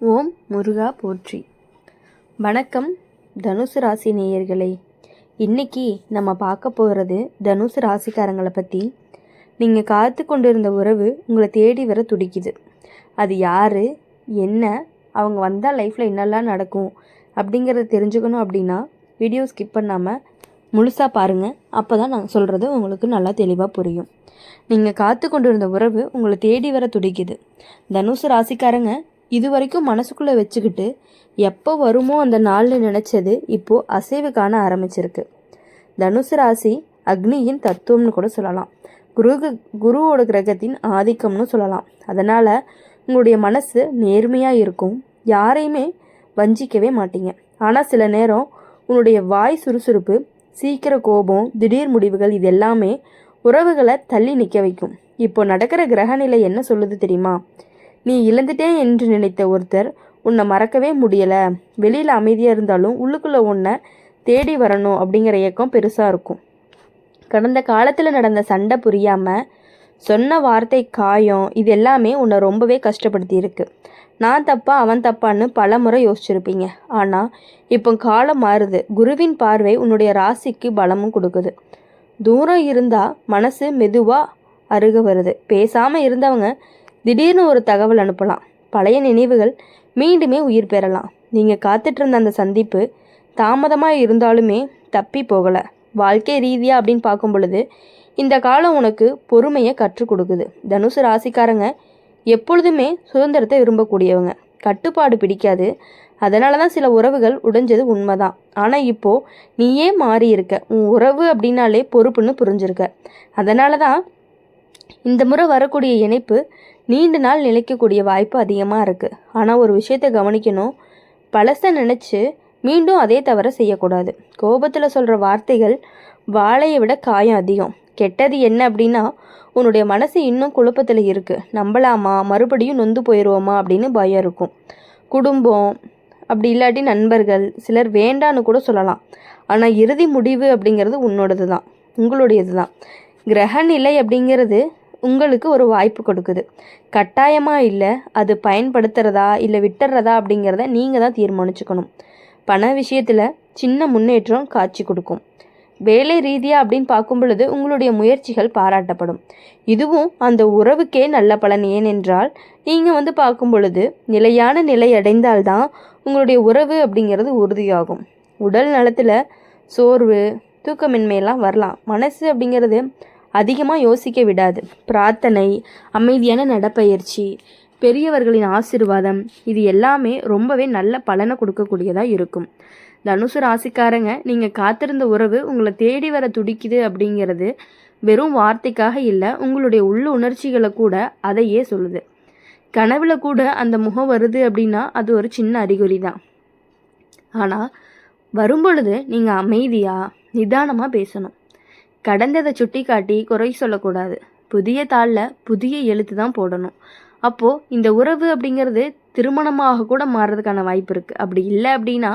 ஓம் முருகா போற்றி. வணக்கம் தனுசு ராசி நேயர்களே. இன்னைக்கு நம்ம பார்க்க போகிறது தனுசு ராசிக்காரங்களை பற்றி. நீங்கள் காத்து கொண்டிருந்த உறவு உங்களை தேடி வர துடிக்குது. அது யார், என்ன, அவங்க வந்தால் லைஃப்பில் என்னெல்லாம் நடக்கும் அப்படிங்கிறத தெரிஞ்சுக்கணும் அப்படின்னா வீடியோ ஸ்கிப் பண்ணாமல் முழுசாக பாருங்கள். அப்போ தான் நான் சொல்கிறது உங்களுக்கு நல்லா தெளிவாக புரியும். நீங்கள் காத்து கொண்டிருந்த உறவு உங்களை தேடி வர துடிக்குது. தனுசு ராசிக்காரங்க இது வரைக்கும் மனசுக்குள்ளே வச்சுக்கிட்டு எப்போ வருமோ அந்த நாள்னு நினச்சது இப்போது அசைவு காண ஆரம்பிச்சிருக்கு. தனுசு ராசி அக்னியின் தத்துவம்னு கூட சொல்லலாம். குருவோட கிரகத்தின் ஆதிக்கம்னு சொல்லலாம். அதனால் உங்களுடைய மனசு நேர்மையாக இருக்கும். யாரையுமே வஞ்சிக்கவே மாட்டீங்க. ஆனால் சில நேரம் உன்னுடைய வாய் சுறுசுறுப்பு, சீக்கிர கோபம், திடீர் முடிவுகள் இது எல்லாமே உறவுகளை தள்ளி நிற்க வைக்கும். இப்போ நடக்கிற கிரகநிலை என்ன சொல்லுது தெரியுமா? நீ இழந்துட்டேன் என்று நினைத்த ஒருத்தர் உன்னை மறக்கவே முடியலை. வெளியில் அமைதியாக இருந்தாலும் உள்ளுக்குள்ளே உன்னை தேடி வரணும் அப்படிங்கிற இயக்கம் பெருசாக இருக்கும். கடந்த காலத்தில் நடந்த சண்டை புரியாமல் சொன்ன வார்த்தை காயம் இது எல்லாமே உன்னை ரொம்பவே கஷ்டப்படுத்தி இருக்கு. நான் தப்பா அவன் தப்பான்னு பல முறை யோசிச்சிருப்பீங்க. ஆனால் இப்போ காலம் மாறுது. குருவின் பார்வை உன்னுடைய ராசிக்கு பலமும் கொடுக்குது. தூரம் இருந்தால் மனசு மெதுவாக அருக வருது. பேசாமல் இருந்தவங்க திடீர்னு ஒரு தகவல் அனுப்பலாம். பழைய நினைவுகள் மீண்டுமே உயிர் பெறலாம். நீங்கள் காத்துட்ருந்த அந்த சந்திப்பு தாமதமாக இருந்தாலுமே தப்பி போகலை. வாழ்க்கை ரீதியாக அப்படின்னு பார்க்கும் பொழுது இந்த காலம் உனக்கு பொறுமையை கற்றுக் கொடுக்குது. தனுசு ராசிக்காரங்க எப்பொழுதுமே சுதந்திரத்தை விரும்பக்கூடியவங்க. கட்டுப்பாடு பிடிக்காது. அதனால தான் சில உறவுகள் உடைஞ்சது உண்மைதான். ஆனால் இப்போது நீயே மாறி இருக்க. உன் உறவு அப்படின்னாலே பொறுப்புன்னு புரிஞ்சிருக்க. அதனால தான் இந்த முறை வரக்கூடிய இணைப்பு நீண்ட நாள் நிலைக்கக்கூடிய வாய்ப்பு அதிகமாக இருக்குது. ஆனால் ஒரு விஷயத்தை கவனிக்கணும். பழசை நினச்சி மீண்டும் அதே தவிர செய்யக்கூடாது. கோபத்தில் சொல்கிற வார்த்தைகள் வாழையை விட காயம் அதிகம். கெட்டது என்ன அப்படின்னா உன்னுடைய மனசு இன்னும் குழப்பத்தில் இருக்குது. நம்பலாமா, மறுபடியும் நொந்து போயிடுவோமா அப்படின்னு பயம் இருக்கும். குடும்பம் அப்படி இல்லாட்டி நண்பர்கள் சிலர் வேண்டான்னு கூட சொல்லலாம். ஆனால் இறுதி முடிவு அப்படிங்கிறது உன்னோடது தான், உங்களுடையது தான். கிரகநிலை அப்படிங்கிறது உங்களுக்கு ஒரு வாய்ப்பு கொடுக்குது. கட்டாயமாக இல்லை, அது பயன்படுத்துகிறதா இல்லை விட்டுறதா அப்படிங்கிறத நீங்கள் தான் தீர்மானிச்சுக்கணும். பண விஷயத்தில் சின்ன முன்னேற்றம் காட்சி கொடுக்கும். வேலை ரீதியாக அப்படின்னு பார்க்கும் பொழுது உங்களுடைய முயற்சிகள் பாராட்டப்படும். இதுவும் அந்த உறவுக்கே நல்ல பலன். ஏனென்றால் நீங்கள் பார்க்கும் பொழுது நிலையான நிலை அடைந்தால்தான் உங்களுடைய உறவு அப்படிங்கிறது உறுதியாகும். உடல் நலத்தில் சோர்வு, தூக்கமின்மையெல்லாம் வரலாம். மனசு அப்படிங்கிறது அதிகமாக யோசிக்க விடாது. பிரார்த்தனை, அமைதியான நடப்பயிற்சி, பெரியவர்களின் ஆசீர்வாதம் இது எல்லாமே ரொம்பவே நல்ல பலனை கொடுக்கக்கூடியதாக இருக்கும். தனுசு ராசிக்காரங்க நீங்கள் காத்திருந்த உறவு உங்களை தேடி வர துடிக்குது அப்படிங்கிறது வெறும் வார்த்தைக்காக இல்லை, உங்களுடைய உள்ள உணர்ச்சிகளை கூட அதையே சொல்லுது. கனவுல கூட அந்த முகம் வருது அப்படின்னா அது ஒரு சின்ன அறிகுறி தான். ஆனால் வரும்பொழுது நீங்கள் அமைதியாக நிதானமாக பேசணும். கடந்ததை சுட்டி காட்டி குறை சொல்லக்கூடாது. புதிய தாளில் புதிய எழுத்து தான் போடணும். அப்போது இந்த உறவு அப்படிங்கிறது திருமணமாக கூட மாறுறதுக்கான வாய்ப்பு இருக்குது. அப்படி இல்லை அப்படின்னா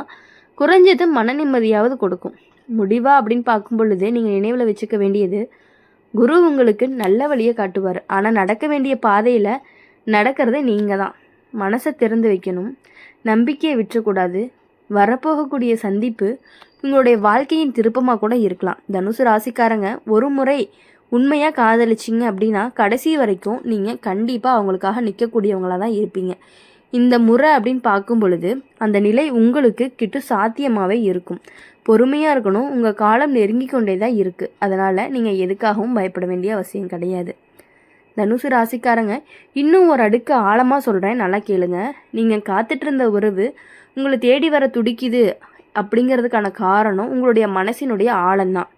குறைஞ்சது மன நிம்மதியாவது கொடுக்கும். முடிவா அப்படின்னு பார்க்கும் பொழுது நீங்கள் நினைவில் வச்சுக்க வேண்டியது, குரு உங்களுக்கு நல்ல வழியை காட்டுவார். ஆனால் நடக்க வேண்டிய பாதையில் நடக்கிறத நீங்கள் தான். மனசை திறந்து வைக்கணும். நம்பிக்கையை விட்டுறக்கூடாது. வரப்போகக்கூடிய சந்திப்பு உங்களுடைய வாழ்க்கையின் திருப்பமாக கூட இருக்கலாம். தனுசு ராசிக்காரங்க ஒரு முறை உண்மையாக காதலிச்சிங்க அப்படின்னா கடைசி வரைக்கும் நீங்கள் கண்டிப்பாக அவங்களுக்காக நிற்கக்கூடியவங்களாக தான் இருப்பீங்க. இந்த முறை அப்படின்னு பார்க்கும் பொழுது அந்த நிலை உங்களுக்கு கிட்ட சாத்தியமாகவே இருக்கும். பொறுமையாக இருக்கணும். உங்கள் காலம் நெருங்கி கொண்டே தான் இருக்குது. அதனால் நீங்கள் எதுக்காகவும் பயப்பட வேண்டிய அவசியம் கிடையாது. தனுசு ராசிக்காரங்க இன்னும் ஒரு அடுக்கு ஆழமாக சொல்கிறேன், நல்லா கேளுங்க. நீங்கள் காத்துட்ருந்த உறவு உங்களை தேடி வர துடிக்குது அப்படிங்கிறதுக்கான காரணம் உங்களுடைய மனசினுடைய ஆழம்தான்.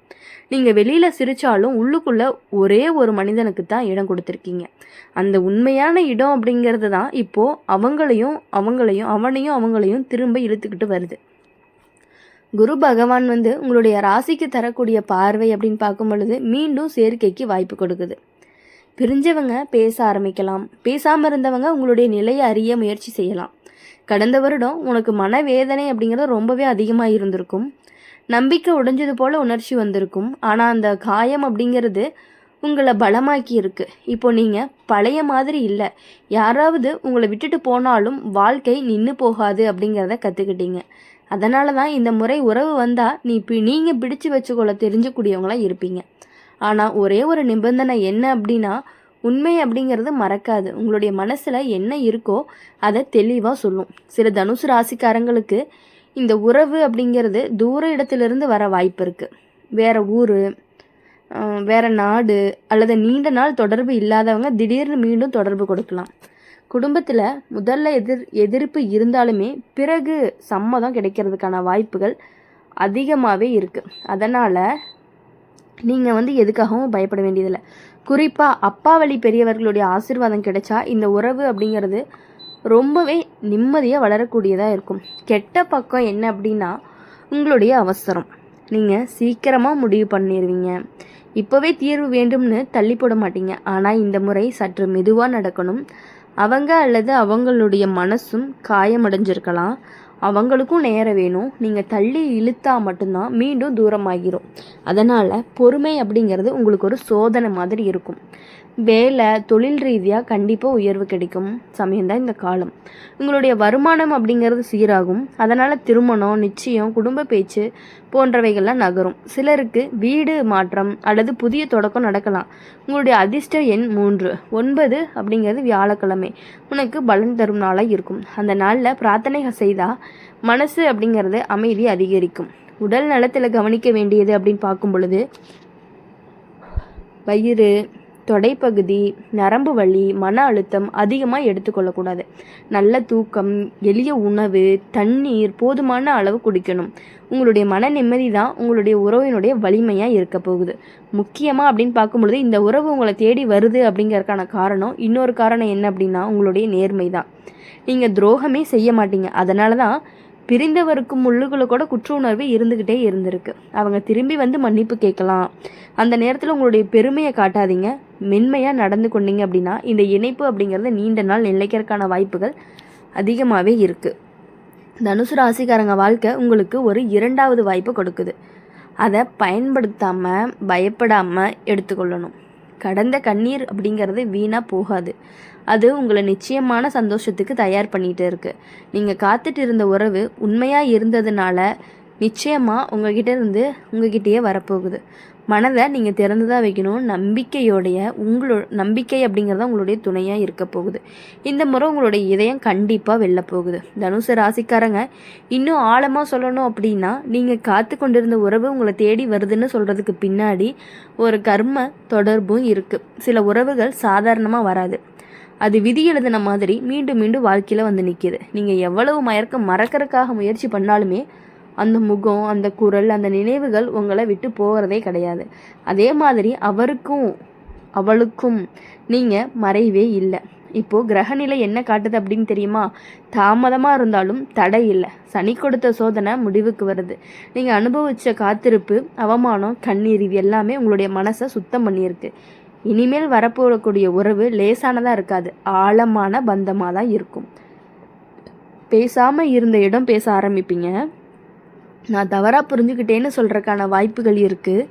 நீங்கள் வெளியில் சிரித்தாலும் உள்ளுக்குள்ளே ஒரே ஒரு மனிதனுக்கு தான் இடம் கொடுத்துருக்கீங்க. அந்த உண்மையான இடம் அப்படிங்கிறது தான் இப்போது அவனையும் திரும்ப இழுத்துக்கிட்டு வருது. குரு பகவான் உங்களுடைய ராசிக்கு தரக்கூடிய பார்வை அப்படின்னு பார்க்கும் பொழுது மீண்டும் சேர்க்கைக்கு வாய்ப்பு கொடுக்குது. பிரிஞ்சவங்க பேச ஆரம்பிக்கலாம். பேசாமல் இருந்தவங்க உங்களுடைய நிலையை அறிய முயற்சி செய்யலாம். கடந்த வருடம் உனக்கு மனவேதனை அப்படிங்கிறது ரொம்பவே அதிகமாக இருந்திருக்கும். நம்பிக்கை உடைஞ்சது போல் உணர்ச்சி வந்திருக்கும். ஆனால் அந்த காயம் அப்படிங்கிறது உங்களை பலமாக்கி இருக்கு. இப்போ நீங்கள் பழைய மாதிரி இல்லை. யாராவது உங்களை விட்டுட்டு போனாலும் வாழ்க்கை நின்று போகாது அப்படிங்கிறத கற்றுக்கிட்டீங்க. அதனால தான் இந்த முறை உறவு வந்தால் நீங்கள் பிடிச்சு வச்சுக்கொள்ள தெரிஞ்சக்கூடியவங்களாக இருப்பீங்க. ஆனால் ஒரே ஒரு நிபந்தனை என்ன அப்படின்னா, உண்மை அப்படிங்கிறது மறக்காது. உங்களுடைய மனசில் என்ன இருக்கோ அதை தெளிவாக சொல்லும். சில தனுசு ராசிக்காரங்களுக்கு இந்த உறவு அப்படிங்கிறது தூர இடத்துலேருந்து வர வாய்ப்பு இருக்குது. வேறு ஊர், வேறு நாடு அல்லது நீண்ட நாள் தொடர்பு இல்லாதவங்க திடீர்னு மீண்டும் தொடர்பு கொடுக்கலாம். குடும்பத்தில் முதல்ல எதிர்ப்பு இருந்தாலுமே பிறகு சம்மதம் கிடைக்கிறதுக்கான வாய்ப்புகள் அதிகமாகவே இருக்குது. அதனால் நீங்கள் எதுக்காகவும் பயப்பட வேண்டியதில்லை. குறிப்பாக அப்பா வழி பெரியவர்களுடைய ஆசீர்வாதம் கிடைச்சா இந்த உறவு அப்படிங்கிறது ரொம்பவே நிம்மதியாக வளரக்கூடியதாக இருக்கும். கெட்ட பக்கம் என்ன அப்படின்னா, உங்களுடைய அவசரம். நீங்கள் சீக்கிரமாக முடிவு பண்ணிடுவீங்க. இப்போவே தீர்வு வேண்டும்னு தள்ளி போட மாட்டீங்க. ஆனால் இந்த முறை சற்று மெதுவாக நடக்கணும். அவங்க அல்லது அவங்களுடைய மனசும் காயமடைஞ்சிருக்கலாம். அவங்களுக்கும் நேரம் வேணும். நீங்கள் தள்ளி இழுத்தா மட்டும்தான் மீண்டும் தூரமாகிரும். அதனால் பொறுமை அப்படிங்கிறது உங்களுக்கு ஒரு சோதனை மாதிரி இருக்கும். வேலை, தொழில் ரீதியாக கண்டிப்பாக உயர்வு கிடைக்கும் சமயம்தான் இந்த காலம். உங்களுடைய வருமானம் அப்படிங்கிறது சீராகும். அதனால் திருமணம், நிச்சயம், குடும்ப பேச்சு போன்றவைகள்லாம் நகரும். சிலருக்கு வீடு மாற்றம் அல்லது புதிய தொடக்கம் நடக்கலாம். உங்களுடைய அதிர்ஷ்ட எண் 3. 9 அப்படிங்கிறது வியாழக்கிழமை உனக்கு பலன் தரும் நாளாக இருக்கும். அந்த நாளில் பிரார்த்தனைகள் செய்தால் மனசு அப்படிங்கிறது அமைதி அதிகரிக்கும். உடல் நலத்தில் கவனிக்க வேண்டியது அப்படின்னு பார்க்கும் பொழுது, வயிறு, தொடைப்பகுதி, நரம்பு வலி, மன அழுத்தம் அதிகமாக எடுத்துக்கொள்ளக்கூடாது. நல்ல தூக்கம், எளிய உணவு, தண்ணீர் போதுமான அளவு குடிக்கணும். உங்களுடைய மன நிம்மதி தான் உங்களுடைய உறவினுடைய வலிமையாக இருக்க போகுது. முக்கியமாக அப்படின்னு பார்க்கும்பொழுது, இந்த உறவு உங்களை தேடி வருது அப்படிங்கிறதுக்கான காரணம், இன்னொரு காரணம் என்ன அப்படின்னா, உங்களுடைய நேர்மை தான். நீங்கள் துரோகமே செய்ய மாட்டீங்க. அதனால தான் பிரிந்தவருக்கும் முள்ளுக்குள்ள கூட குற்ற உணர்வு இருந்துக்கிட்டே இருந்திருக்கு. அவங்க திரும்பி மன்னிப்பு கேட்கலாம். அந்த நேரத்தில் உங்களுடைய பெருமையை காட்டாதீங்க. மென்மையாக நடந்து கொண்டீங்க அப்படின்னா இந்த இணைப்பு அப்படிங்கிறது நீண்ட நாள் நிலைக்கிறதுக்கான வாய்ப்புகள் அதிகமாகவே இருக்குது. தனுசு ராசிக்காரங்க வாழ்க்கை உங்களுக்கு ஒரு 2வது வாய்ப்பு கொடுக்குது. அதை பயன்படுத்தாமல் பயப்படாமல் எடுத்துக்கொள்ளணும். கடந்த கண்ணீர் அப்படிங்கிறது வீணாக போகாது. அது உங்களை நிச்சயமான சந்தோஷத்துக்கு தயார் பண்ணிகிட்டு இருக்குது. நீங்கள் காத்துட்டு இருந்த உறவு உண்மையாக இருந்ததுனால நிச்சயமாக உங்ககிட்டயே வரப்போகுது. மனதை நீங்கள் திறந்து தான் வைக்கணும். நம்பிக்கை அப்படிங்கிறத உங்களுடைய துணையாக இருக்க போகுது. இந்த முறை உங்களுடைய இதயம் கண்டிப்பாக வெளில போகுது. தனுசு ராசிக்காரங்க இன்னும் ஆழமாக சொல்லணும் அப்படின்னா, நீங்கள் காத்து கொண்டிருந்த உறவு உங்களை தேடி வருதுன்னு சொல்கிறதுக்கு பின்னாடி ஒரு கர்ம தொடர்பும் இருக்குது. சில உறவுகள் சாதாரணமாக வராது. அது விதி எழுதின மாதிரி மீண்டும் மீண்டும் வாழ்க்கையில் நிற்கிது. நீங்கள் எவ்வளவு மறக்கிறதுக்காக முயற்சி பண்ணாலுமே அந்த முகம், அந்த குரல், அந்த நினைவுகள் உங்களை விட்டு போகிறதே கிடையாது. அதே மாதிரி அவளுக்கும் நீங்கள் மறைவே இல்லை. இப்போது கிரகநிலை என்ன காட்டுது அப்படின்னு தெரியுமா? தாமதமாக இருந்தாலும் தடை இல்லை. சனி கொடுத்த சோதனை முடிவுக்கு வருது. நீங்கள் அனுபவித்த காத்திருப்பு, அவமானம், கண்ணீர் இது எல்லாமே உங்களுடைய மனசை சுத்தம் பண்ணியிருக்கு. இனிமேல் வரப்போகக்கூடிய உறவு லேசானதாக இருக்காது. ஆழமான பந்தமாக தான் இருக்கும். பேசாமல் இருந்த இடம் பேச ஆரம்பிப்பீங்க. நான் தவறாக புரிஞ்சுக்கிட்டேன்னு சொல்கிறதுக்கான வாய்ப்புகள் இருக்குது.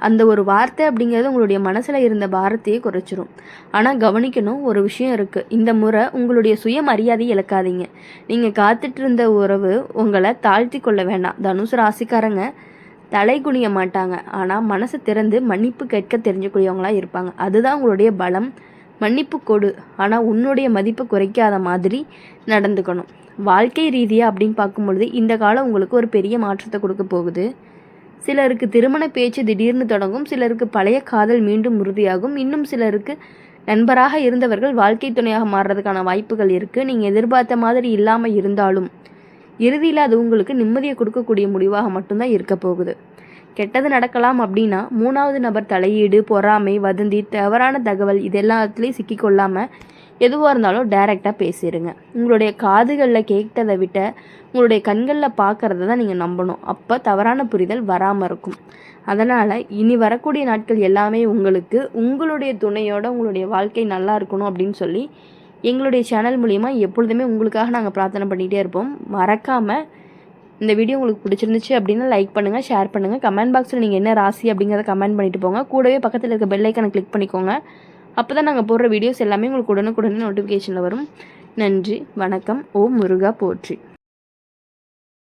அந்த ஒரு வார்த்தை அப்படிங்கிறது உங்களுடைய மனசில் இருந்த பாரத்தையே குறைச்சிரும். ஆனால் கவனிக்கணும், ஒரு விஷயம் இருக்குது. இந்த முறை உங்களுடைய சுயமரியாதையை இழக்காதீங்க. நீங்கள் காத்துட்டு இருந்த உறவு உங்களை தாழ்த்தி கொள்ள வேண்டாம். தனுசு ராசிக்காரங்க தலை குனிய மாட்டாங்க. ஆனால் மனசை திறந்து மன்னிப்பு கேட்க தெரிஞ்சக்கூடியவங்களாக இருப்பாங்க. அதுதான் உங்களுடைய பலம். மன்னிப்பு கொடு, ஆனால் உன்னுடைய மதிப்பை குறைக்காத மாதிரி நடந்துக்கணும். வாழ்க்கை ரீதியாக அப்படின்னு பார்க்கும்பொழுது இந்த காலம் உங்களுக்கு ஒரு பெரிய மாற்றத்தை கொடுக்க போகுது. சிலருக்கு திருமண பேச்சு திடீர்னு தொடங்கும். சிலருக்கு பழைய காதல் மீண்டும் உறுதியாகும். இன்னும் சிலருக்கு நண்பராக இருந்தவர்கள் வாழ்க்கை துணையாக மாறுறதுக்கான வாய்ப்புகள் இருக்குது. நீங்கள் எதிர்பார்த்த மாதிரி இல்லாமல் இருந்தாலும் இறுதியில் அது உங்களுக்கு நிம்மதியை கொடுக்கக்கூடிய முடிவாக மட்டும்தான் இருக்க போகுது. கெட்டது நடக்கலாம் அப்படின்னா 3வது நபர் தலையீடு, பொறாமை, வதந்தி, தவறான தகவல் இது எல்லாத்துலேயும் சிக்கிக்கொள்ளாமல் எதுவாக இருந்தாலும் டைரெக்டாக பேசிடுங்க. உங்களுடைய காதுகளில் கேட்டதை விட்ட உங்களுடைய கண்களில் பார்க்குறத தான் நீங்கள் நம்பணும். அப்போ தவறான புரிதல் வராமல் இருக்கும். அதனால் இனி வரக்கூடிய நாட்கள் எல்லாமே உங்களுக்கு உங்களுடைய துணையோட உங்களுடைய வாழ்க்கை நல்லா இருக்கணும் அப்படின்னு சொல்லி எங்களுடைய சேனல் மூலிமா எப்பொழுதுமே உங்களுக்காக நாங்கள் பிரார்த்தனை பண்ணிகிட்டே இருப்போம். மறக்காமல் இந்த வீடியோ உங்களுக்கு பிடிச்சிருந்துச்சு அப்படின்னா லைக் பண்ணுங்கள், ஷேர் பண்ணுங்கள். கமெண்ட் பாக்ஸில் நீங்கள் என்ன ராசி அப்படிங்கிறத கமெண்ட் பண்ணிட்டு போங்க. கூடவே பக்கத்தில் இருக்க பெல் ஐக்கானை கிளிக் பண்ணிக்கோங்க. அப்போ தான் நாங்கள் போடுற வீடியோஸ் எல்லாமே உங்களுக்கு உடனுக்குடனே நோட்டிஃபிகேஷனில் வரும். நன்றி, வணக்கம். ஓம் முருகா போற்றி.